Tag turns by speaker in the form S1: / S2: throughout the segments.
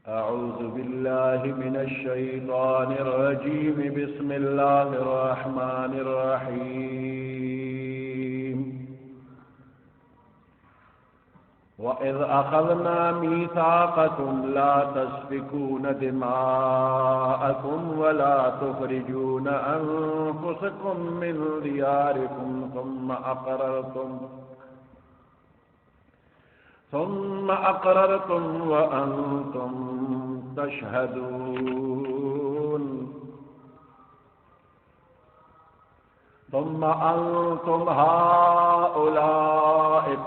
S1: أعوذ بالله من الشيطان الرجيم بسم الله الرحمن الرحيم وإذ أخذنا ميثاقكم لا تسفكون دماءكم ولا تخرجون أنفسكم من دياركم ثم أقررتم وأنتم تشهدون ثم أنتم هؤلاء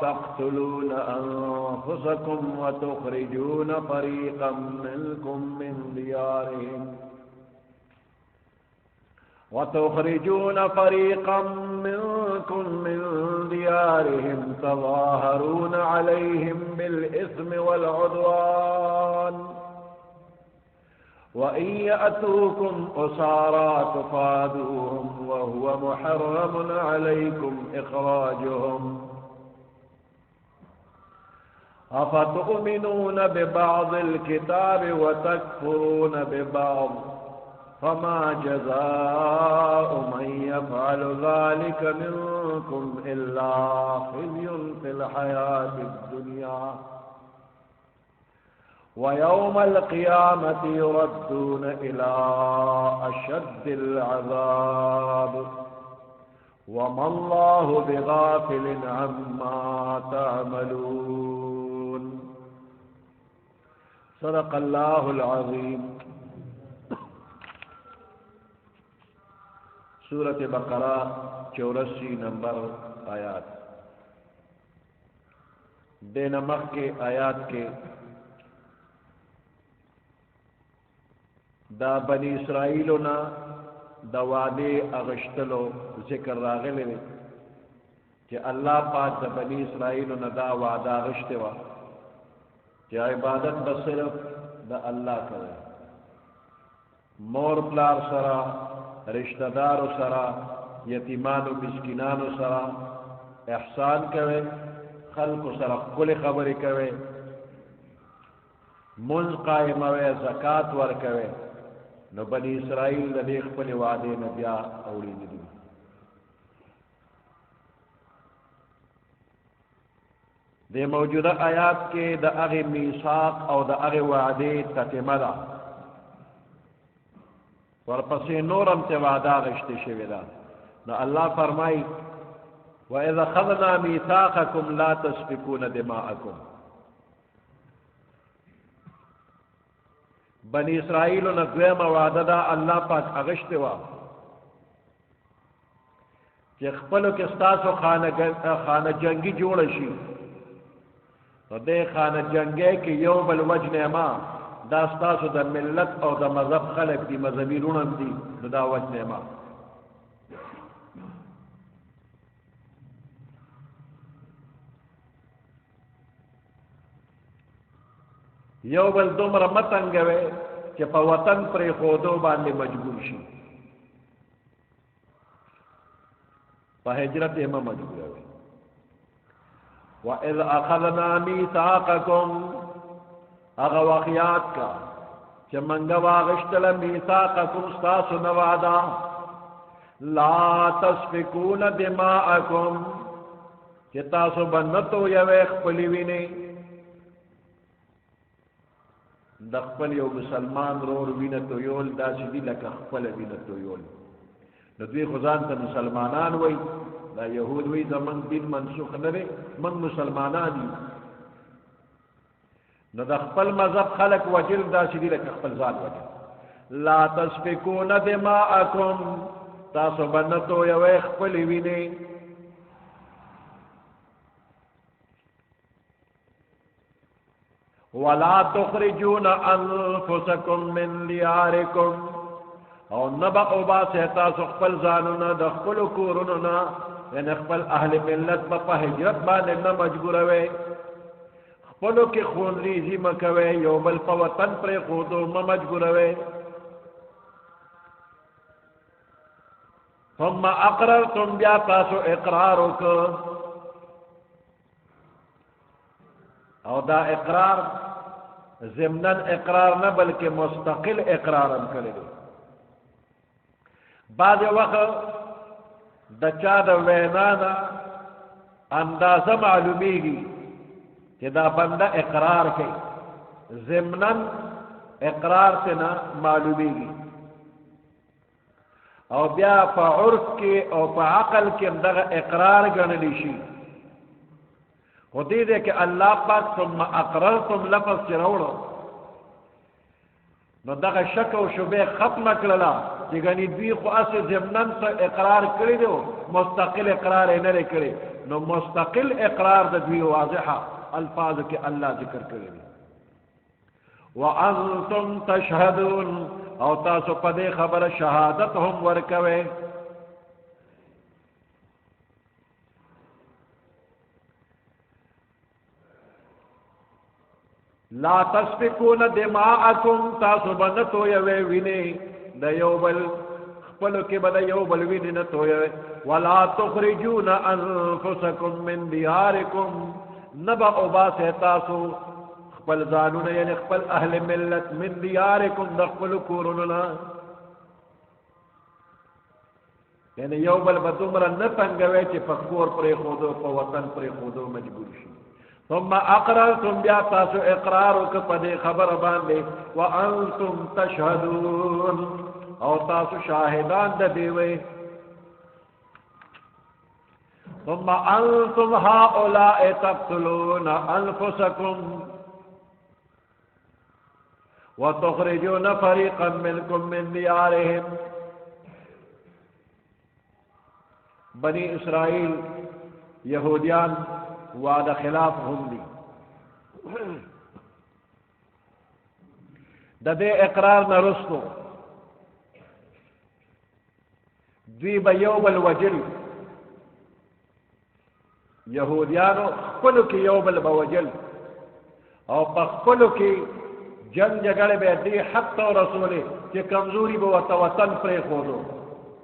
S1: تقتلون أنفسكم وتخرجون فريقا منكم من ديارهم تظاهرون عليهم بالإثم والعدوان وإن يأتوكم أسارى تفادوهم وهو محرم عليكم إخراجهم أفتؤمنون ببعض الكتاب وتكفرون ببعض فما جزاء من يفعل ذلك منكم إلا خزي في الحياة الدنيا ويوم القيامة يردون إلى أشد العذاب وما الله بغافل عما تعملون صدق الله العظيم सूरत बकरा 84 नंबर आयात दे नमक के आयात के दा बनी इसराइलोना दा वादे अगश्तलो जिक्र रागले कि अल्लाह पाक दा बनी इसराइलोना दा वादा अगश्ते वा कि इबादत बस सिर्फ दा अल्लाह करे मोर प्लार सरा रिश्तेदारों सरा यतीमानों मिस्किनानों सरा एहसान करे खल्क सरा कुल खबरें करे मुंज कायम वे ज़कात वर करे न बनी इसराइल देख पले वादे न ब्या औड़ी दी दे मौजूदा आयात के द अगे मीसाक और द अगे वादे ततिमदा ورپسې نورم ته وعده غشته شوی ده نو الله فرمای واذا خذنا ميثاقكم لا تسفكون دماءكم بني اسرائیل نو دویمه وعده ده الله پاک غشته وا چې خپلو کې ستاسو خانه جنگي جوړ شي نو دې خانه جنگي کې یو بل وجنه ما دا ستاسو د ملت او د مذهب خلق دی مذهبي رونم دی دا وجه ما یو بل دومره متنګوي چې په وطن پرې خودو باندې مجبور شي په هجرت یې مجبور وي وَإِذْ أَخَذْنَا مِيثَاقَكُمْ اغا واقعات کا چې منګه واغشتل میثاقکم استاسو نوادا لا تسفكون دماءکم چې تاسو بنتو یو خپل ویني د خپل یو مسلمان رور وینته یول داسې دی لکه خپل وینته یول نو دوی خدان ته مسلمانان وای دا يهود وای زمون دین منسوخ نه دی من مسلمانان دي نو د خپل مذهب خلق وجل دا شدی لکه خپل ځان وجل لا تسفكون دماءکم تاسو بنتو یو خپل ویني ولا تخرجون انفسکم من دیارکم او نبا اوبا سهتا خپل ځانونه د خپل کورونو نه یعنی خپل اهل ملت په هجرت باندې نه مجبور وي خپلو کې خون ریزی مکوي یو بل په وطن پر خودو مجبور وي ثم اقررتم بیا تاسو اقرار وکړ او دا اقرار ضمنن اقرار نه بلکې مستقل اقرار هم کړی دی. بعض وخت د چا د وینا نه اندازه معلومیږي چې دا بنده اقرار کوي، ضمنن اقرار سے نه معلومیږي. او بیا په عرف کې او په عقل کې هم دغه اقرار ګڼلی شي. خو دې دی که الله پاک ثم اقررتم لفظ چې راوړو نو دغه شک او شبهه ختمه کړله چې ګنې دوی خو هسې ضمنن څه اقرار کړی دی، مستقل اقرار یې نه دی کړی. نو مستقل اقرار د دوی واضحه الفاظو کې الله ذکر کړی دی. وانتم تشهدون او تاسو په دې خبره شهادت هم ورکوئ. لا تسفكون دماءكم تاسو بنه تویوي ویني د یو بل خپلو کې به د یو بل ویني نه تویوي. ولا تخرجون انفسكم من دياركم نبا اوباسه تاسو خپل ځانونه یعنی خپل اهل ملت من دیارکم د خپل کورونو نه، یعنی یو بل به دومره نه تنګوي چې په کور پرېښودو په وطن پرېښودو مجبور شي. ثم اقررتم بیا تاسو اقرار وکړه په دې خبره باندې وانتم تشهدون او تاسو شاهدان د دې وئ. ثم انتم هؤلاء تقتلون انفسكم وتخرجون فريقا منكم من ديارهم. بنی اسرائیل یہودیان وعدہ خلاف هم دی. د دې اقرار نه رسو دوی به یو بل وجل، یهودیانو خپلو کې یو بل به وجل او په خپلو کې جنگ جګړه به دې حق ته رسولې چې کمزوري به ورته وطن پرېښودو،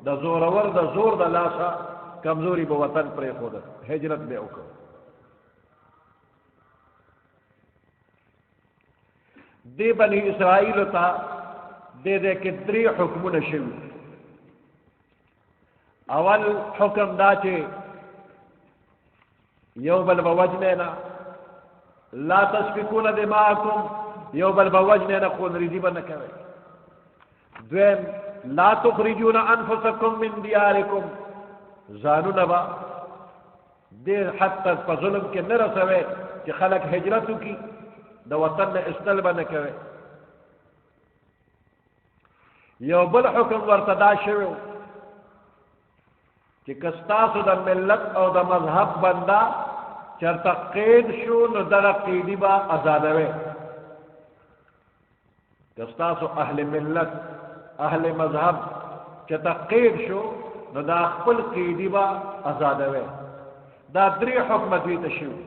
S1: د زورور د زور د لاسه کمزوري به وطن پرېښوده، هجرت به وکړو. دې بني اسرائیلو ته دې کې درې حکمونه شوي. اول حکم دا چې یو بل به وجنې نه، لا تسفكون دماءكم، یو بل به وجنې نه، خونریزي به نه کوئ. دویم لا تخرجون انفسکم من دیارکم، ځانونه به دې حد ته په ظلم کې نه رسوئ چې خلک هجرت وکړي، د وطن نه ایستل به نه کوئ. یو بل حکم ورته دا شوی چې که ستاسو د ملت او د مذهب بنده چېرته قید شو نو دغه قیدي به ازادوئ. که ستاسو اهل ملت اهل مذهب چېرته قید شو نو دا خپل قیدي به ازادوئ. دا درې حکمه دوی ته شوي.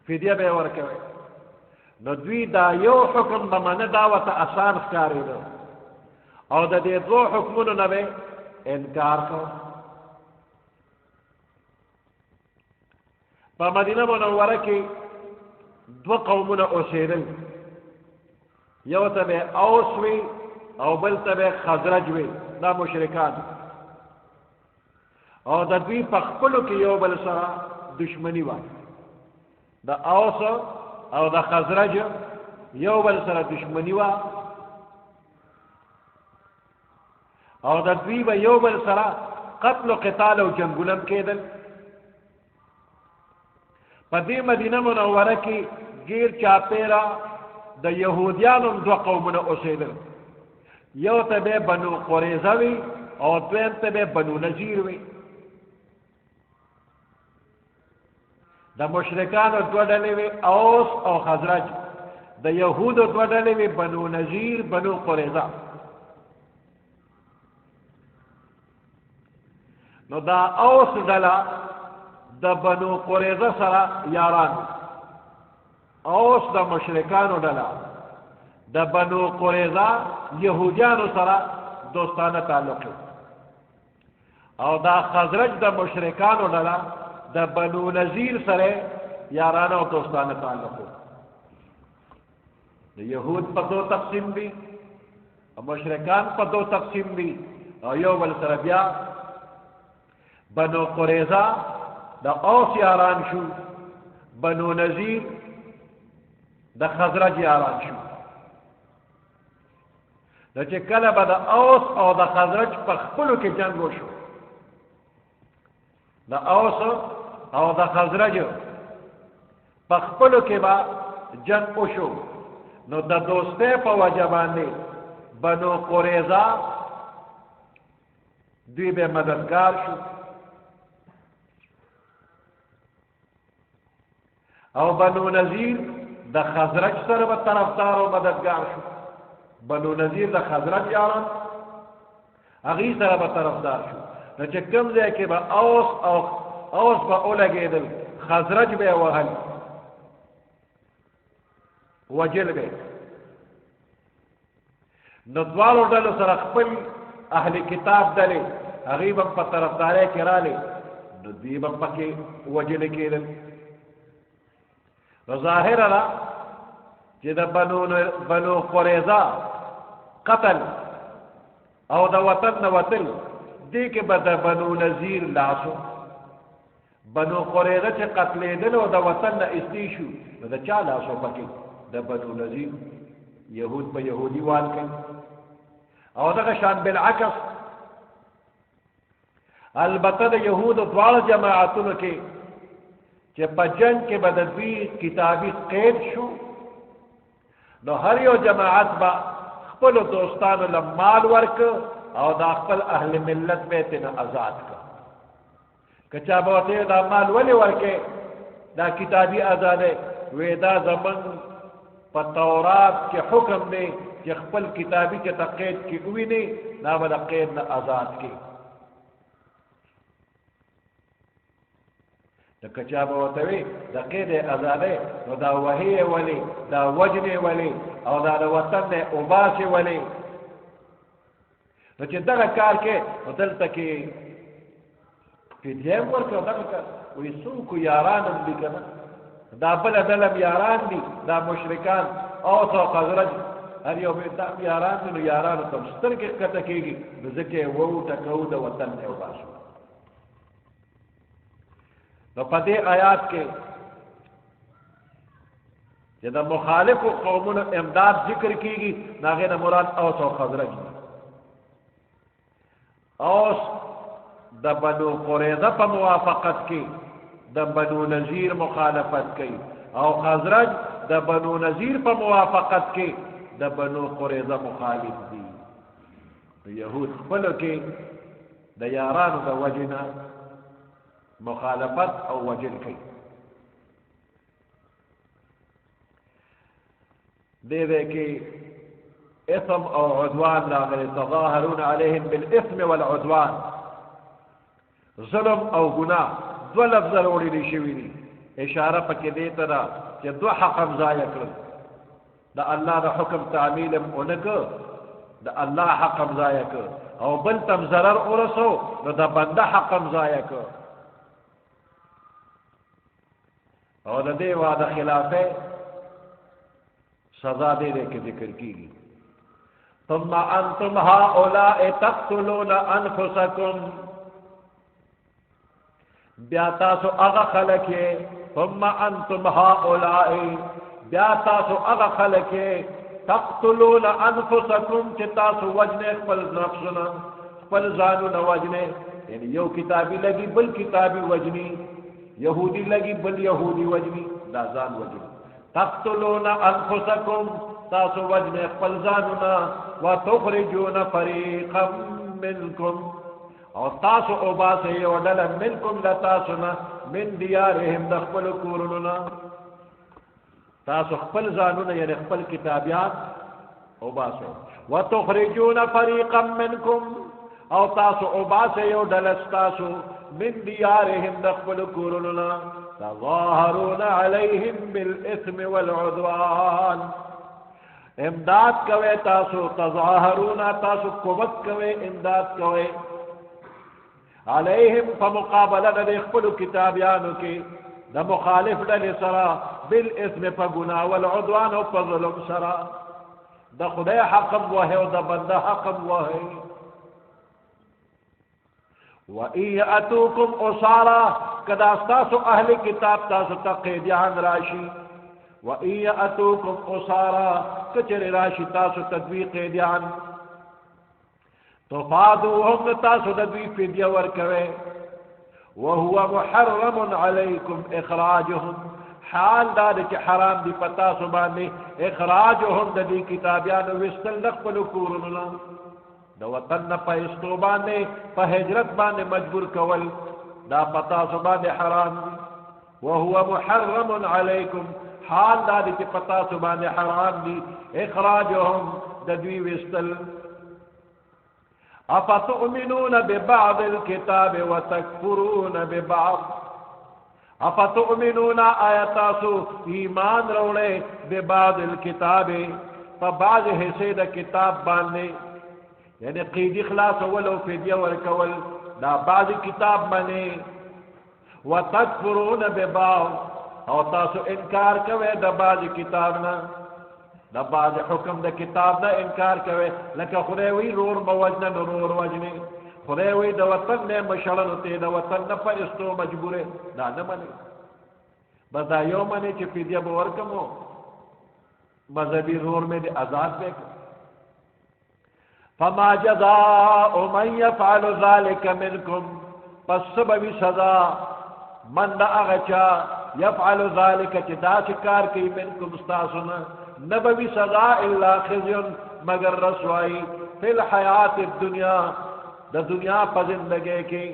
S1: فدیه به یې ورکوئ. نو دوی دا یو حکم به منه، دا ورته اسان ښکارېده او د دې دوه حکمونو نه به انکار کو. په مدینه منوره کې دوه قومونه اوسېدل، یو ته به اوس وي او بل ته به خزرج وي، دا مشرکان. او د دوی په خپلو کې یو بل سره دشمني وه. د اوس او د خزرج یو بل سره دشمني وه او د دوی به یو بل سره قتل و قتال او جنګونه کېدل. په دې مدینه منوره کې غیر چاپیره د یهودیانو دوه قومونه اوسېدل، یو ته به بنو قریظه وي او دویم ته به بنو نذیر وي. د مشرکانو دوه ډلې وي اوس او خزرج، د یهودو دوه ډلې وي بنو نذیر بنو قریظه. نو دا اوس ډله د بنو قریظه سره یاران، اوس د مشرکانو ډله د بنو قریظه یهودیانو سره دوستانه تعلق، او دا خزرج د مشرکانو ډله د بنو نذیر سره یارانه او دوستانه تعلق د یهود په دو تقسیم دي او مشرکان په دو تقسیم دي او یو بل سره بیا بنو قریظه د اوس یاران شو بنو نذیر د خزرج یاران شو نو چې کله به د اوس او د خزرج په خپلو کې جنګ وشو د اوس او د خزرج په خپلو کې به جنګ وشو نو د دوستۍ په وجه باندې بنو قریظه دوی به مددگار شو او بنو نذیر د خزرج سره به طرفدار او مددگار شو بنو نذیر د خزرج یاران هغې سره به طرفدار شو نو چې کوم ځای کې به اوس به ولګېدل خزرج به یې وهل وجل به نو دوالو ډلو سره خپل اهل کتاب ډلې هغې به په طرفدارۍ کې رالې نو دوی به پکې وجل کېدل نو ظاهره ده چې د بنو قریظه قتل او د وطن نه وتل دې کې به د بنو نذیر لاسو بنو قریظه چې قتلېدل او د وطن نه ایستې شو نو د چا لاسو پکې د بنو نذیر یهود په یهودي وال کوي او دغه شان بالعکس البته د یهودو دواړه جماعتونو کې چې په جنګ کې به د دوی کتابي قید شو نو هر یو جماعت به خپلو دوستانو له مال ورک او دا خپل اهل ملت به یې ترنه آزاد کړه که چا به ورته دا مال ولې ورکې دا کتابي ازادۍ وې دا زمونږ په تورات کې حکم دی چې خپل کتابي چې ته قید کې ووینې دا به د قید نه آزاد کړي د کچا به ورته وي د قید ازادۍ نو دا وهې ولې دا وجنې ولې او دا د وطن نه اوباسې ولې نو چې دغه کار کې نو دلته کې فدیه هم ورکړه دغه کار وایي څوکو یاران هم دي که نه دا بله ډله یاران دي دا مشرکان اوس او خزرج هر یو دا یاران دي نو یارانو ته سترګې ښکته کېږي نو ځکه یې وټکوو د وطن نه اوباسو نو په دې آیات کې چې د مخالفو قومونو امداد ذکر کېږي نو هغې نه مراد اوس او خزرج دي اوس د بنو قریظه په موافقت کې د بنو نذیر مخالفت کوي او خزرج د بنو نذیر په موافقت کې د بنو قریظه مخالف دي یهود خپلو کې د یارانو د وجې نه مخالفت او وجل کوي دې کې اثم او عدوان راغلي تظاهرون عليهم بالاثم والعدوان ظلم او گناه دو لفظ وړي شوي دي اشاره پکې دې ته ده چې دو حق ضایع کړل د الله د حکم تعمیل هم اونکه د الله حق ضایع کړ او بل تم ضرر ورسو نو د بنده حق ضایع کړ او د دې وعده خلافه سزا دې کې ذکر کیږي ثم انتم هؤلاء تقتلون انفسكم بیا تاسو هغه خلک ثم انتم هؤلاء بیا تاسو هغه خلک تقتلون انفسكم چې تاسو وجنه خپل نفسونه خپل ځانونه وجنه یعنی یو کتابي لګي بل کتابي وجني یهودی لگی بل یهودی وجنی دا ځان وجنی تقتلون انفسکم تاسو وجن خپل ځانونه وتخرجون فریقا منکم او تاسو اوباسه یو ډله منکم له تاسو نه من دیارهم د خپل کورونو نه تاسو خپل ځانونه یعنی خپل کتابیات اوباسه وتخرجون فریقا منکم او تاسو اوباسه یو ډله تاسو من دیارهم دخل کوروننا تظاهرون علیهم بالاثم والعدوان امداد کوي تاسو تظاهرون تاسو کومک کوي امداد کوي علیهم فمقابله د خپل کتابیانو کې دا مخالف ډلې سره بالاسم په ګناه والعدوان او په ظلم سره دا خدای حق وهي او دا بنده حق وهي وَإِن يَأْتُوكُمْ أُسَارَىٰ کدا استاسو اهل کتاب تاسو ته قیدیان راشي وَإِن يَأْتُوكُمْ أُسَارَىٰ کچر راشي تاسو تدوی قیدیان تفادوهم تاسو تدوی فدیه ورکوي وهو محرم عليكم اخراجهم حال دا چې حرام دی پتا سو باندې اخراجهم د دې کتابیانو وستل د خپل کورونو د وطن په استو باندې په هجرت باندې مجبور کول دا پتا سو باندې حرام دی وهو محرم عليكم حال دا چې پتا سو باندې حرام دی اخراجهم د دوی وستل افتؤمنون ببعض الكتاب وتكفرون ببعض افتؤمنون آیاتاسو ایمان روڑے ببعض الكتاب فبعض حصے دا کتاب باندے یعنی قیدی خلاص ولو فدیه ورکول دا بعض کتاب باندے وتکفرون ببعض او تاسو انکار کوئے دا بعض کتابنا دا بعض حکم دا کتاب دا انکار کوئے لکه خدای وی رور بوجنا نرور وجنے خدای وی دا وطن نے مشړل ته دا وطن نه پرستو مجبوره دا نه منی بس دا یو منی چې فدیه به ورکمو مذهبی رور میں دے آزاد بے فما جزاء من يفعل ذلك منكم پس سببی سزا من دا اغچا يفعل ذلك چې دا شکار کی منکم استاسنا نبوی سزا الا خزي مگر رسوائی فی الحیات الدنیا دا دنیا پا زندگی کی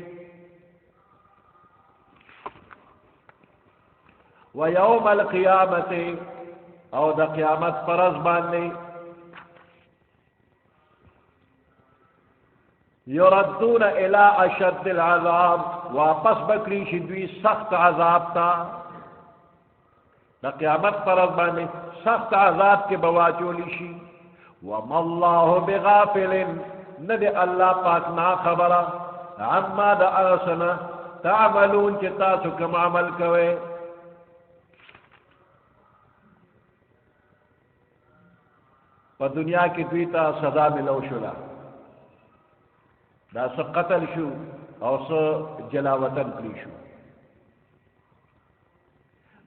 S1: ویوم القیامت او دا قیامت فرض باندی یردون الى اشد العذاب واپس بکری شدوی سخت عذاب تا دا قیامت فرض باندی سخت عذاب کے بواچولی شی وما اللہ بغافل ندی اللہ پاک نا خبرا عما دا اغسنا تعملون چتاسو کم عمل کوئے پا دنیا کی دویتا سزا ملو شلا دا سا قتل شو او سا جلاوطن کری شو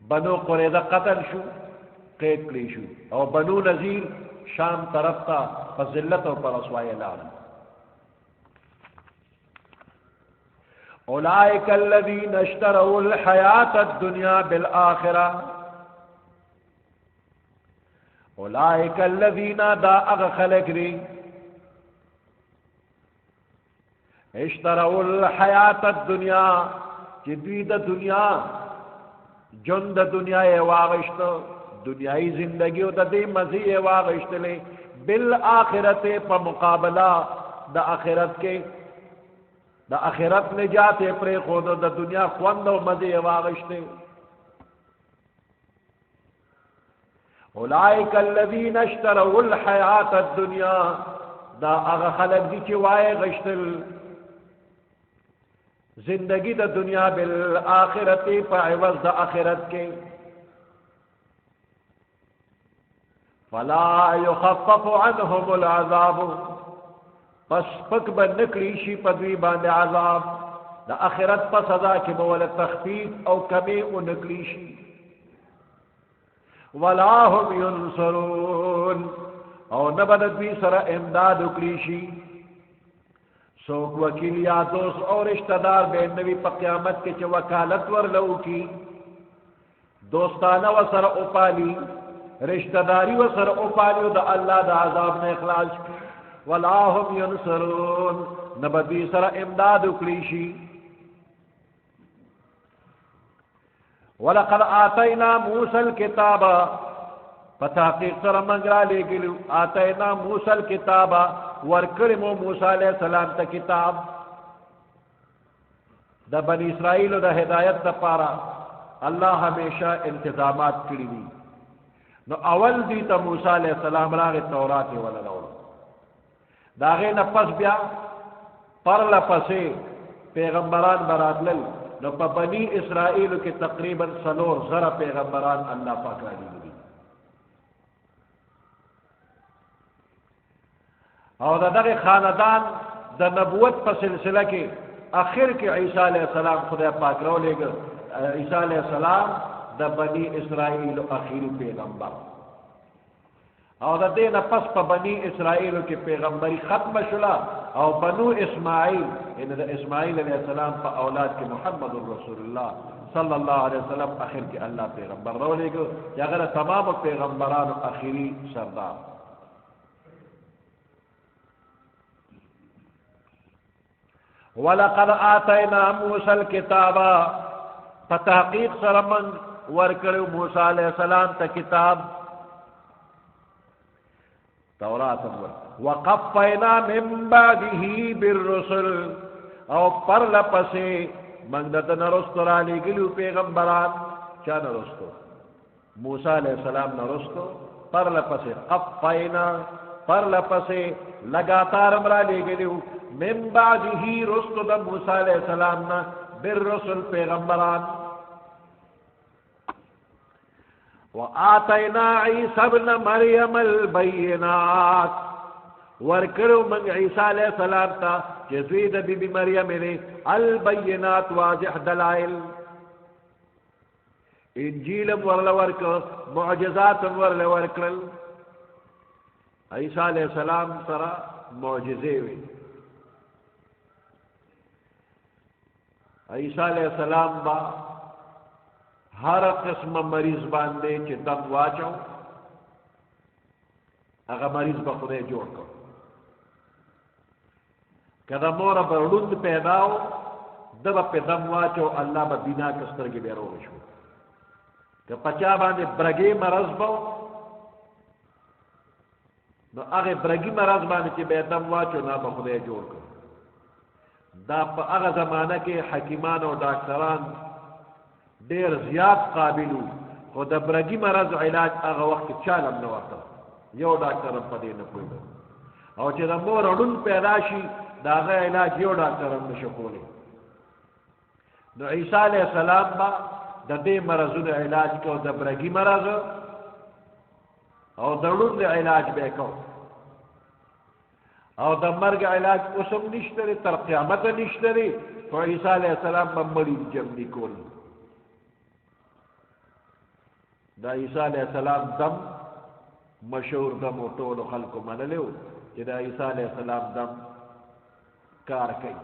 S1: بنو قریدہ قتل شو قید کری شو او بنو نذیر شام طرف تا فضلت و پر رسوائی العالم اولئک الذین اشتروا الحیات الدنیا بالآخرہ اولئک الذین دا اغ خلق ری اشتروا الحیات الدنیا چی دوی دا دنیا جن دا دنیا واغشتو دنیای زندگی دا دی مزی واغشت لے بالآخرت پا مقابلہ دا آخرت کے دا آخرت نجات پر خود دا دنیا خوند و مزی واغشت اولئک الذین اشتروا الحیات الدنیا دا اغا خلق دی چی وائے غشتل زندگی دا دنیا بالآخرت پا عوض دا آخرت کے فلا يخفف عنهم العذاب پس پک بنکلیشی پدوی باندے عذاب دا آخرت پس سزا کی بولا تخفیف او کمی او نکلیشی ولا هم ينصرون او نبدوی سر امداد اکلیشی سوک وکیل یا دوست اور رشتہ دار بے نبی پا قیامت کے چھ وکالت ورلو کی دوستانہ و سر اپالی رشتہ داری و سر اپالی دا اللہ دا عذاب نے اخلاص کی ولا هم ينصرون نبدوی سر امداد اکلیشی وَلَقَدْ آتَيْنَا مُوسَى الْكِتَابَ فتحقیق سر منگرا لے گلو آتَيْنَا مُوسَى الْكِتَابَ ورکرمو موسیٰ علیہ السلام تا کتاب دا بنی اسرائیل دا ہدایت دا پارا اللہ ہمیشہ انتظامات کری دی نو اول دی تا موسیٰ علیہ السلام راغ تورات والا لول داغے نفس بیا پر لپسے پیغمبران برات لل نو په بنی اسرائیل کې تقریبا 300 پیغمبران الله پاک را لېږلي او دغه خاندان د نبوت په سلسله کې اخر کې عیسی علیه السلام خدای پاک را لېږه عیسی علیه السلام د بنی اسرائیل اخیری پیغمبر او د دې نه پس په بنی اسرائیل کې پیغمبري ختم شولا او بنو اسماعیل ان د اسماعیل علیه السلام په اولاد کې محمد رسول الله صلی الله علیه وسلم اخر کې الله پیغمبر را لېږه چې هغه تمام پیغمبرانو اخیری سردار ولقد آتینا موسی الکتاب فتحقیق سره من ورکړو موسی علیہ السلام ته کتاب تورات وقفینا من بعده بالرسل او پر لپسې من د نرستو را لېږلو پیغمبران چا نرستو موسی علیہ السلام نرستو پر لپسې قفینا پر لپسې لگاتار را لېږلو من بعده رستو د موسی علیہ السلام نا بالرسل پیغمبران وآتینا عیسی ابن مریم البینات ورکرو من عیسی علیہ السلام تا جزوی د بی بی مریم نے البینات واضح دلائل انجیل ورل ورک معجزات ورل ورکل عیسی علیہ السلام سره معجزے وی عیسی علیہ السلام با ہر قسم مریض باندے چې دم واچو هغه مریض به خدای جوړ کړ کله مور به وړوند پیداو دغه په دم واچو الله به بنا کسترګې به روغ شو که پچا باندې برګي مرض بو نو هغه برګي مرض باندې چې به دم واچو نه به خدای جوړ کړ دا په هغه زمانہ کې حکیمان او ډاکټران ډیر زیات قابلو خو د برګي مرض علاج هغه وخت چالم نه ورته یو ډاکټر په دې نه پوهیږي او چې د مور وړون پیدا شي دا هغه علاج یو ډاکټر هم نشي کولی نو عیسی علیہ السلام با د دې مرضونو علاج کو د برګي مرض او د وړون علاج به کو او د مرګ علاج اوسم نشته تر قیامت نشته خو عیسی علیہ السلام به مریض جمع کول دا عیسی علیہ السلام دم مشهور دم او ټول خلکو منلو چې دا عیسی علیہ السلام دم کار کوي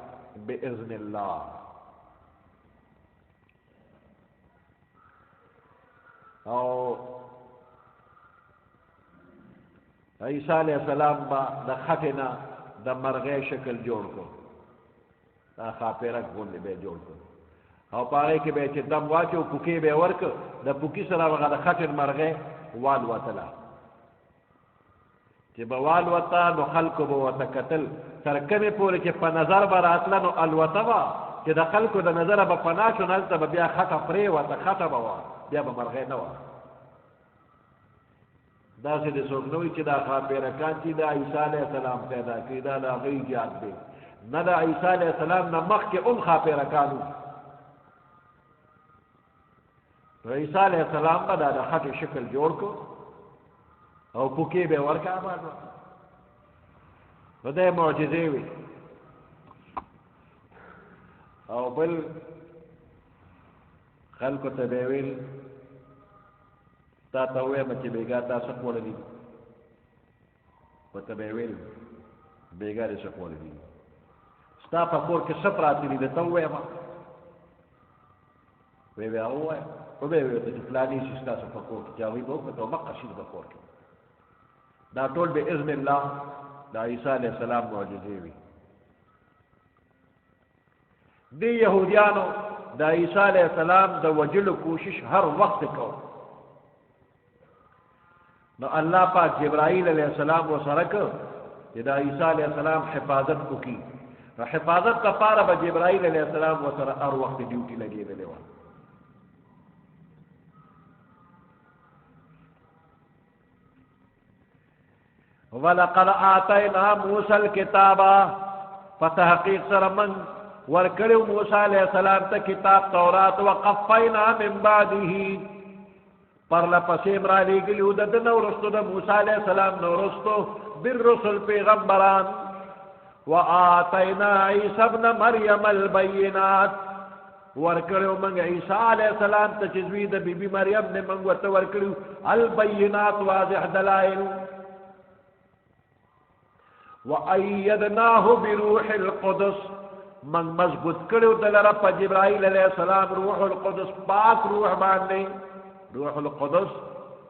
S1: باذن الله او عیسی علیہ السلام با د خټینا د مرغې شکل جوړ کو دا خاپیرک غونډې به جوړ کو او پاره کې به چې دم واچو پوکي به ورک د پوکي سره هغه د خټن مرغې وال وتلا چې بوال وتا نو خلکو به وتکتل تر کمه پورې چې په نظر براتل نو الوتوا چې د خلکو د نظر به پناشو نلته به بیا خټه پرې وته خټه به بیا به مرغې نه و دا چې د څوک نوې چې دا خاپیرکان چې د عیسی علیہ السلام پیدا کړي دا د هغه ایجاد دی نه د عیسی علیہ السلام نه مخکې خاپیرکانو عیسی علیہ السلام به دا د خټې شکل جوړ کو او پوکې به ورکا باندې نو دا معجزې وي او بل خلکو ته به ویل تا ته وایم چې بیګا تاسو خوړلي په ته به ویل بیګا دې څه خوړلي ستا په کور کې څه پراته دي ته وایم وی بیا ووایم او به وی ته پلاني چې تاسو په کور کې جاوي به ته مقه شي په کور کې دا ټول به اذن الله دا عیسی علیہ السلام معجزې وي دی یهودیانو دا عیسی علیہ السلام د وجلو کوشش هر وخت کو نو الله پاک جبرائیل علیہ السلام و سره کو چې دا عیسی علیہ السلام حفاظت وکي نو حفاظت لپاره به جبرائیل علیہ السلام و سره هر وخت ډیوټي لګېدلې و ولقد آتینا موسی الکتاب فتحقیق سره من ورکړو موسی علیہ السلام ته کتاب تورات وقفینا من بعده پر لپسې مرا لېږلیو د ده نه وروستو د موسی علیہ السلام نه وروستو بالرسل پیغمبران وآتینا عیسی ابن مریم البینات ورکړو موږ عیسی علیہ السلام ته چې زوی د بی بی مریم نه موږ ورته ورکړو البینات واضح دلائل وأيدناه بروح القدس من مضبوط کړو دلره په جبرائیل علیہ السلام روح القدس پاک روح باندې روح القدس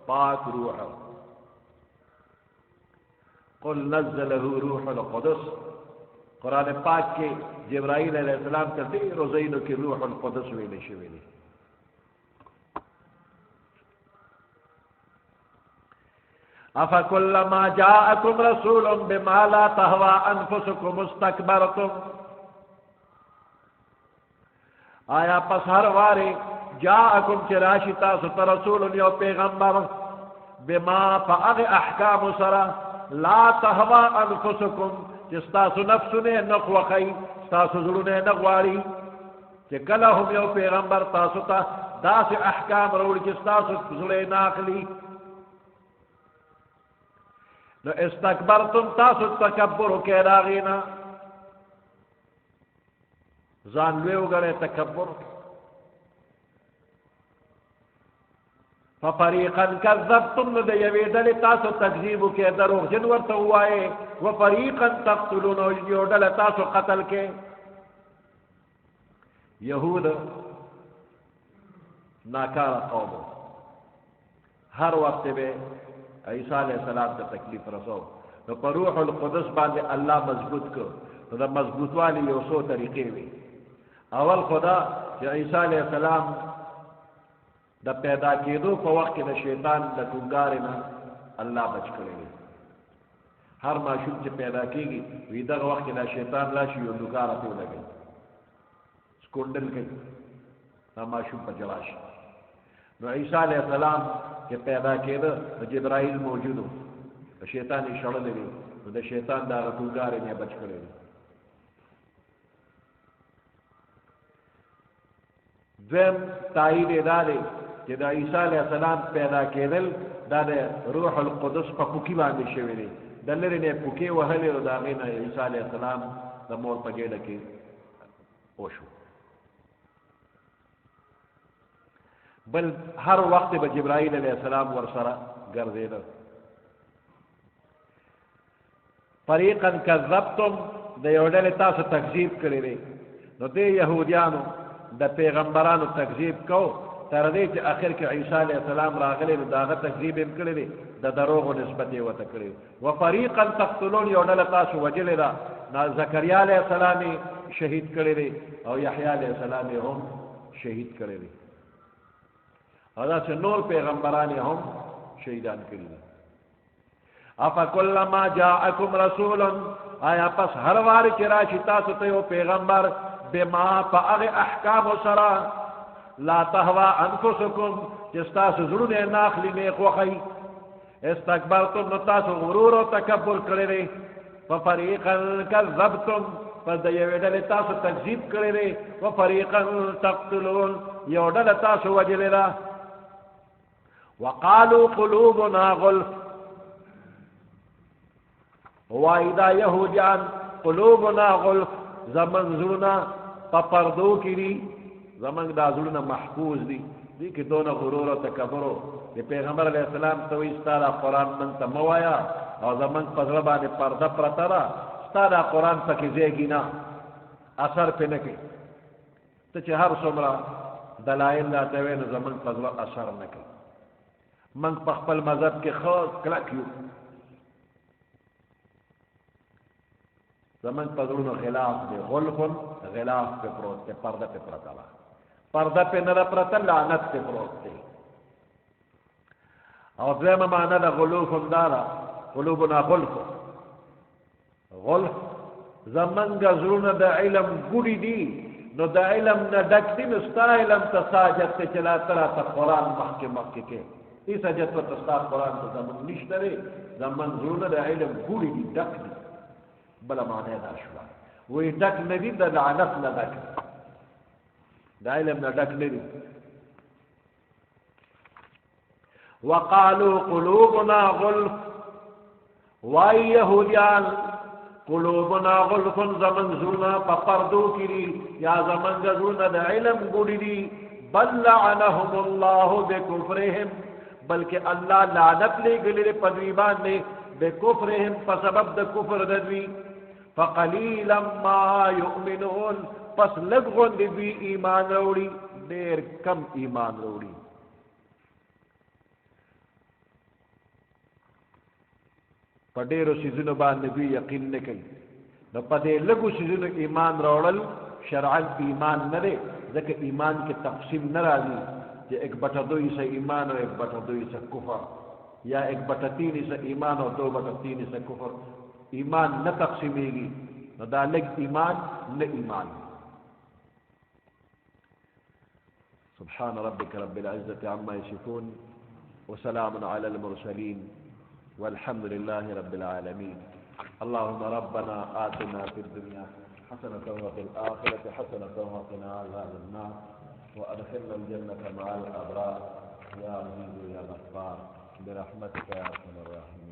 S1: پاک روح قل نزله روح القدس قرآن پاک کې جبرائیل علیہ السلام ته ډېرو ځایونو کې روح القدس ویل شوی دی افکلما جاءکم رسول بما لا تهوى انفسکم استکبرتم آیا پس ہر واری جاءکم چراشی تاسو تا رسول یو پیغمبر بما فاغ احکام سرا لا تهوى انفسکم چستاسو نفسنے نقوخی ستاسو ظلونے نقواری چکلہ ہم یو پیغمبر تاسو تا داس احکام روڑ چستاسو ظلے ناخلی نو استکبرتم تاسو تکبر کے راغینا زانوے اگرے تکبر ففریقا کذبتم نو دے یوی دل تاسو تکذیبو کے دروغ جنور تو ہوئے وفریقا تقتلون یو دل تاسو قتل کے یہود ناکار قوم ہر وقت بے عیسیٰ علیہ السلام کا تکلیف رسو تو پر روح القدس باندے اللہ مضبوط کو تو دا مضبوط والی یو سو طریقے بھی اول خدا کہ عیسیٰ علیہ السلام دا پیدا کیدو پا وقت دا شیطان دا کنگارنا اللہ بچ کرے گی ہر معشوق چی پیدا کی گی ویدہ وقت دا شیطان لاشی یو لکارا پیو لگی سکونڈل کی نا معشوق پا جلاشی نو عیسیٰ علیہ السلام کہ پیدا کیدا جبرائیل موجود ہو شیطان شڑ لگی نو دا شیطان دا کنگارے میں بچ کرے گی دویم تائید دارے کہ دا عیسیٰ علیہ السلام پیدا کیدل دا دا روح القدس پا پوکی باندے شوی دی دلر نے پوکی وحلی رو دا غینا عیسیٰ علیہ السلام دا مور پا گیڑا کی اوشو بل ہر وقت با جبرائیل علیہ السلام ورسرا گردے دا فریقا کذبتم دا یوڈل تاسو تکذیب کرے دے نو دے یہودیانو دا پیغمبرانو تکذیب کو تردے چی آخر کے عیسیٰ علیہ السلام راغلے نو داغا تکذیب ام کرے دے دا دروغ و نسبتی و تکرے و فریقا تقتلون یوڈل تاسو وجلے دا نا زکریا علیہ السلامی شہید کرے دے او یحییٰ علیہ السلامی ہم شہید کرے دے اور سے نور پیغمبرانی ہم شہیدان کری دے افا کلما جاءکم رسول آیا پس ہر وار چراشی تاسو تیو پیغمبر بما فاغ احکام سرا لا تهوى انفسکم جستاسو ظلون ناخلی نیک وخی استکبرتم نتاسو غرور و تکبر کرے ففریقا کذبتم پس دا یوڈل تاسو تکذیب کرے وفریقا تقتلون یوڈل تاسو وجل را وقالوا قلوبنا غلف وائدہ یہودیان قلوبنا غلف زمن ظلنا پا پردو کی دی زمن دا ظلنا محفوظ دی کہ دون غرور و تکبرو کہ پیغمبر علیہ السلام توی ستارا قرآن من تا موایا اور زمن پذربان پردہ پرترا ستارا قرآن پا کزیگی نا اثر پہ نکی تو چھ ہر سمرا دلائل لاتوین زمن پذرب اثر نکی من پخپل مذہب کے خود کلکیو زمن پذرون غلاف دے غلفن غلاف پہ پروت تے پردہ پہ پرتلا پردہ پہ نرہ پرتل لعنت پہ پروت تے اور دویم معنی دا غلوفن دارا قلوبنا غلف غلف زمن گا ظلون دا علم گوڑی دی نو دا علم نا ڈکتی نستا علم تساجت تے چلا ترا تا قرآن محکے کے اس اجت و تستا قرآن تا زمن نشترے زمن ظلون دا علم گوڑی دی ڈک دی بلا معنی دا شوا وی ډک ندی د لعنت نه ډک د علم نه ډک ندی وقالوا قلوبنا غلف وای یهودیان قلوبنا غلف زمن زونا پپردو کری یا زمن زونا د علم ګوډی دی بل لعنهم الله بكفرهم بلکہ اللہ لعنت لے گلے پدویبان نے بکفرهم فسبب د کفر دوی فقلیلا ما یؤمنون پس لگون دوی ایمان روڑی دیر کم ایمان روڑی پډیرو سيزونو باندې دوی یقین نه کوي نو پدې لګو سيزونو ایمان راوړل شرعاً ایمان نه دی ځکه ایمان کې تقسیم نه راځي کہ 1/2 سے ایمان اور 1/2 سے کفر یا 1/3 سے ایمان اور 2/3 سے کفر ایمان نہ تقسیمے گی نہ دالک ایمان نہ ایمان سبحان ربك رب العزة عما يصفون وسلام على المرسلين والحمد لله رب العالمين اللهم ربنا آتنا في الدنيا حسنة وفي الآخرة حسنة وقنا عذاب النار وأدخلنا الجنة مع الأبرار يا عزيز يا غفار برحمتك يا أرحم الراحمين